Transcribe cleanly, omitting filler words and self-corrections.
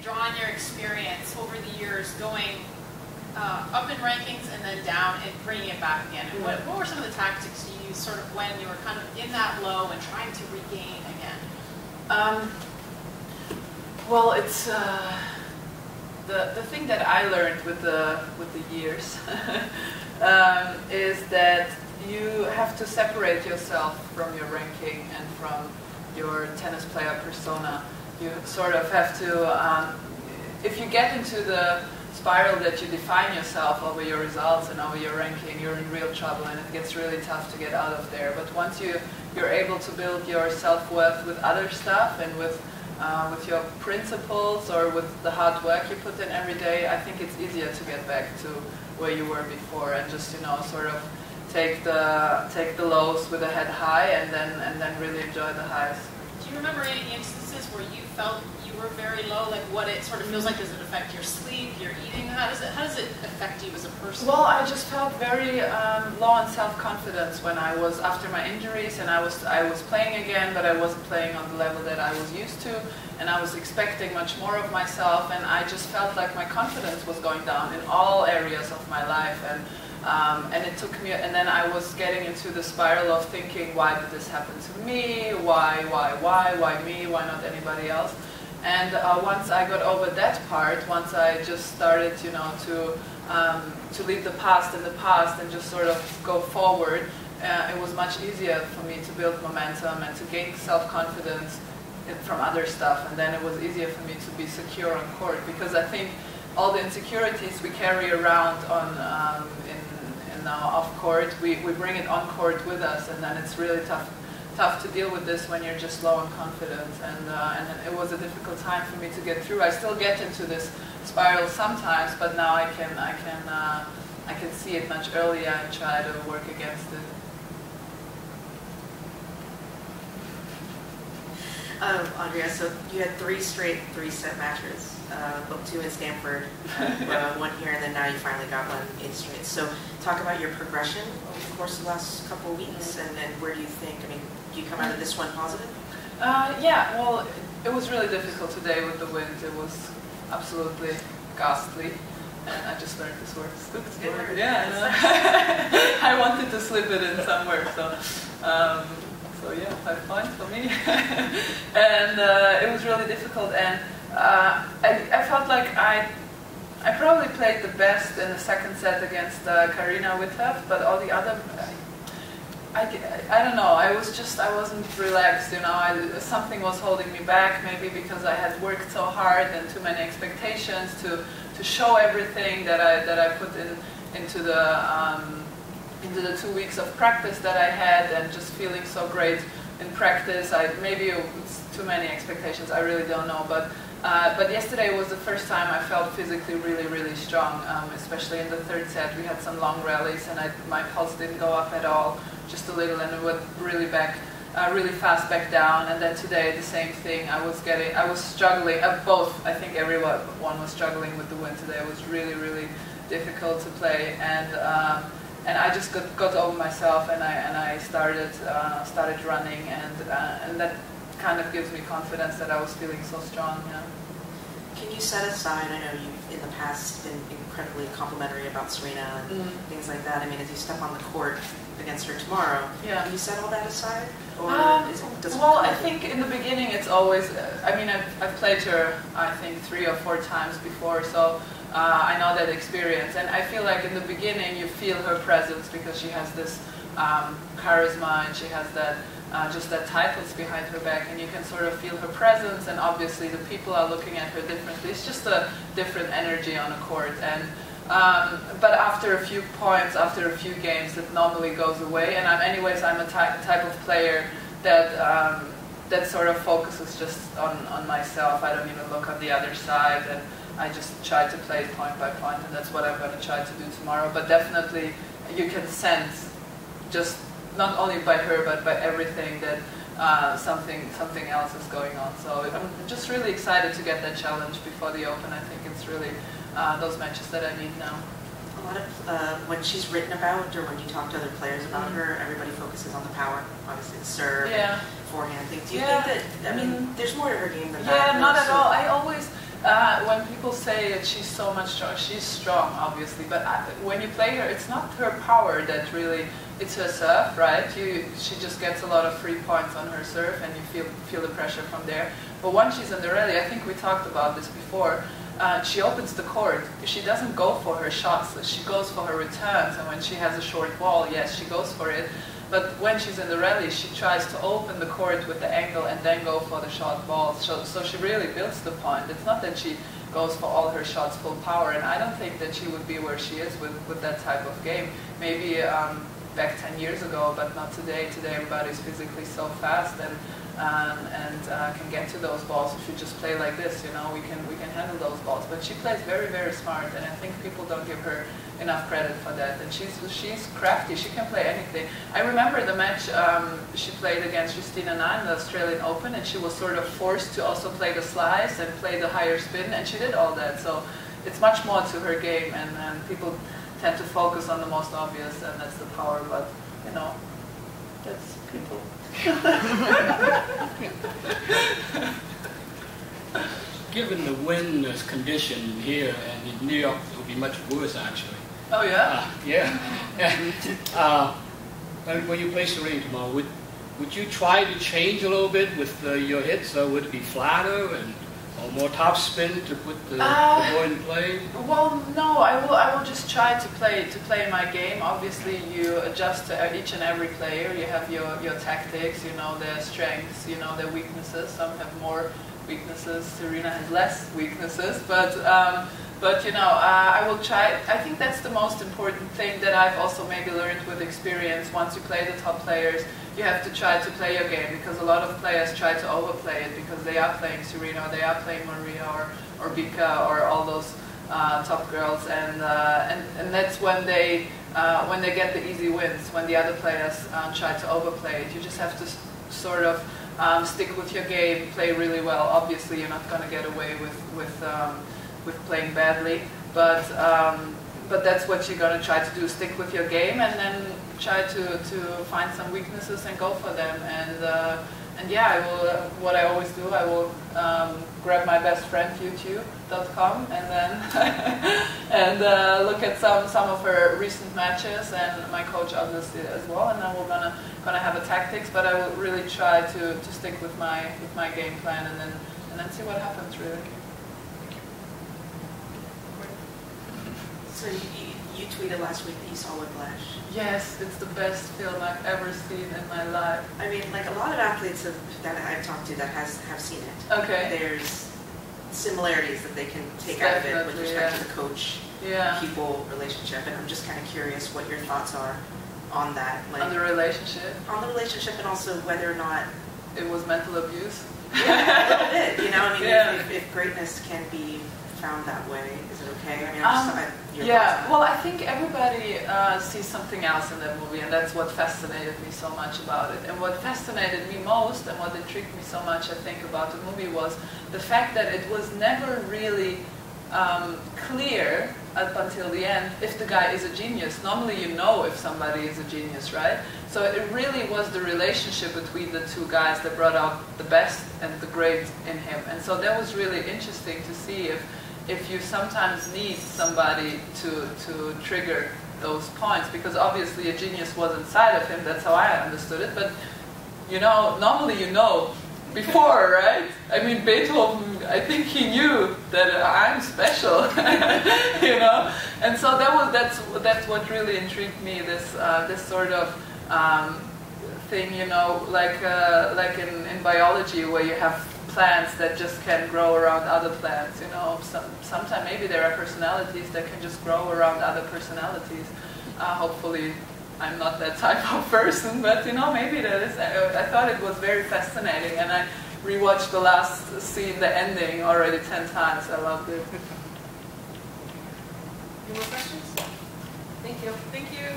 draw on your experience over the years going up in rankings and then down and bringing it back again. And what were some of the tactics you used sort of when you were kind of in that low and trying to regain again? Well, it's the thing that I learned with the years is that you have to separate yourself from your ranking and from your tennis player persona. You sort of have to, if you get into the spiral that you define yourself over your results and over your ranking, you're in real trouble, and it gets really tough to get out of there. But once you're able to build your self-worth with other stuff and with your principles or with the hard work you put in every day, I think it's easier to get back to where you were before and just, sort of take the lows with a head high and then really enjoy the highs. Do you remember any instances where you felt you were very low? Like what it sort of feels like? Does it affect your sleep, your eating? How does it affect you as a person? Well, I just felt very low on self-confidence when I was after my injuries, and I was playing again, but I wasn't playing on the level that I was used to, and I was expecting much more of myself, and I just felt like my confidence was going down in all areas of my life, and it took me, and then I was getting into the spiral of thinking, why did this happen to me? Why me? Why not anybody else? And once I got over that part, once I just started, to leave the past in the past and just sort of go forward, it was much easier for me to build momentum and to gain self-confidence from other stuff. And then it was easier for me to be secure on court, because I think all the insecurities we carry around on in off court, we bring it on court with us, and then it's really tough to deal with this when you're just low on confidence, and it was a difficult time for me to get through. I still get into this spiral sometimes, but now I can see it much earlier and try to work against it. Andrea, so you had 3 straight 3-set matches, both 2 in Stanford, 1 here, and then now you finally got 1 in straight. So talk about your progression over the course of the last couple of weeks, and then where do you think, do you come out of this one positive? Yeah, well, it was really difficult today with the wind. It was absolutely ghastly. And I just learned this word. Yeah, I wanted to slip it in somewhere, so yeah, 5 points for me. And it was really difficult, and I felt like I probably played the best in the second set against Karina Witthöft, but all the other, I don't know, I wasn't relaxed, something was holding me back, maybe because I had worked so hard and too many expectations to show everything that I put into the 2 weeks of practice that I had, and just feeling so great in practice. Maybe it was too many expectations, I really don't know, but yesterday was the first time I felt physically really, really strong, especially in the third set. We had some long rallies, and my pulse didn't go up at all, just a little, and it went really fast back down. And then today the same thing. I was struggling. Both, I think everyone was struggling with the wind today. It was really, really difficult to play, and I just got over myself, and I started running, and that kind of gives me confidence that I was feeling so strong. Yeah. Can you set aside, I know you've in the past been incredibly complimentary about Serena and things like that. As you step on the court against her tomorrow, can you set all that aside? Or I think in the beginning it's always, I've played her, I think, 3 or 4 times before, so I know that experience, and I feel like in the beginning you feel her presence because she has this charisma, and she has that just that titles behind her back, and you can sort of feel her presence, and obviously the people are looking at her differently. It's just a different energy on a court, and but after a few points, after a few games, it normally goes away, and I'm a type of player that sort of focuses just on myself. I don't even look on the other side, and I just try to play it point by point, and that's what I'm going to try to do tomorrow. But definitely you can sense, just not only by her but by everything, that something else is going on. So I'm just really excited to get that challenge before the Open. I think it's really those matches that I need now. A lot of when she's written about, or when you talk to other players about her, everybody focuses on the power, obviously the serve, forehand thing. Do you think that, there's more to her game than that? Yeah, not at all. I always, When people say that she's so much strong, she's strong, obviously. But when you play her, it's not her power that really. It's her serve, right? She just gets a lot of free points on her serve, and you feel the pressure from there. But once she's in the rally, I think we talked about this before. She opens the court. She doesn't go for her shots. She goes for her returns. And when she has a short ball, yes, she goes for it. But when she's in the rally, she tries to open the court with the angle and then go for the short balls. So she really builds the point. It's not that she goes for all her shots full power. And I don't think that she would be where she is with that type of game. Maybe back 10 years ago, but not today. Today everybody's physically so fast and can get to those balls. If you just play like this, you know, we can handle those balls. But she plays very, very smart, and I think people don't give her enough credit for that. And she's crafty. She can play anything. I remember the match she played against Justina Na in the Australian Open, and she was sort of forced to also play the slice and play the higher spin, and she did all that. So it's much more to her game, and people tend to focus on the most obvious, and that's the power. But you know, that's people. Given the wind condition here and in New York, it would be much worse actually. Oh yeah? Yeah. When you play Serena tomorrow, would you try to change a little bit with your hits? Would it be flatter or more top spin to put the ball in play? Well, no. I will just try to play my game. Obviously, you adjust to each and every player. You have your tactics. You know their strengths. You know their weaknesses. Some have more weaknesses. Serena has less weaknesses, but you know, I will try. I think that's the most important thing that I've also maybe learned with experience. Once you play the top players, you have to try to play your game, because a lot of players try to overplay it because they are playing Serena, or they are playing Maria or Vika or all those top girls, and that's when they get the easy wins. When the other players try to overplay it, you just have to sort of stick with your game, play really well. Obviously, you're not going to get away with playing badly, but that's what you're going to try to do. Stick with your game, and then try to find some weaknesses and go for them. And yeah, I will. What I always do, I will grab my best friend YouTube.com and then and look at some of her recent matches, and my coach obviously as well. And then we're gonna have a tactics, but I will really try to stick with my game plan, and then see what happens really. So you tweeted last week that you saw Whiplash. Yes, it's the best film I've ever seen in my life. I mean, like a lot of athletes that I've talked to that have seen it. Okay. There's similarities that they can take out of it with respect to the coach-pupil relationship, and I'm just kind of curious what your thoughts are on that. Like, on the relationship? On the relationship, and also whether or not it was mental abuse. Yeah, a little bit. You know, I mean, if greatness can be found that way, is it okay? I mean, well, I think everybody sees something else in that movie, and that's what fascinated me so much about it. And what fascinated me most, and what intrigued me so much, I think, about the movie was the fact that it was never really clear up until the end if the guy is a genius. Normally you know if somebody is a genius, right? So it really was the relationship between the two guys that brought out the best and the great in him. And so that was really interesting to see if you sometimes need somebody to trigger those points, because obviously a genius was inside of him, that's how I understood it, but you know, normally you know before, right? I mean, Beethoven, I think he knew that I'm special, you know? And so that's what really intrigued me, this sort of thing, you know, like in biology, where you have plants that just can grow around other plants, you know. Sometimes maybe there are personalities that can just grow around other personalities. Hopefully I'm not that type of person, but you know, maybe that is. I thought it was very fascinating, and I rewatched the last scene, the ending, already 10 times. I loved it. Any more questions? Thank you. Thank you.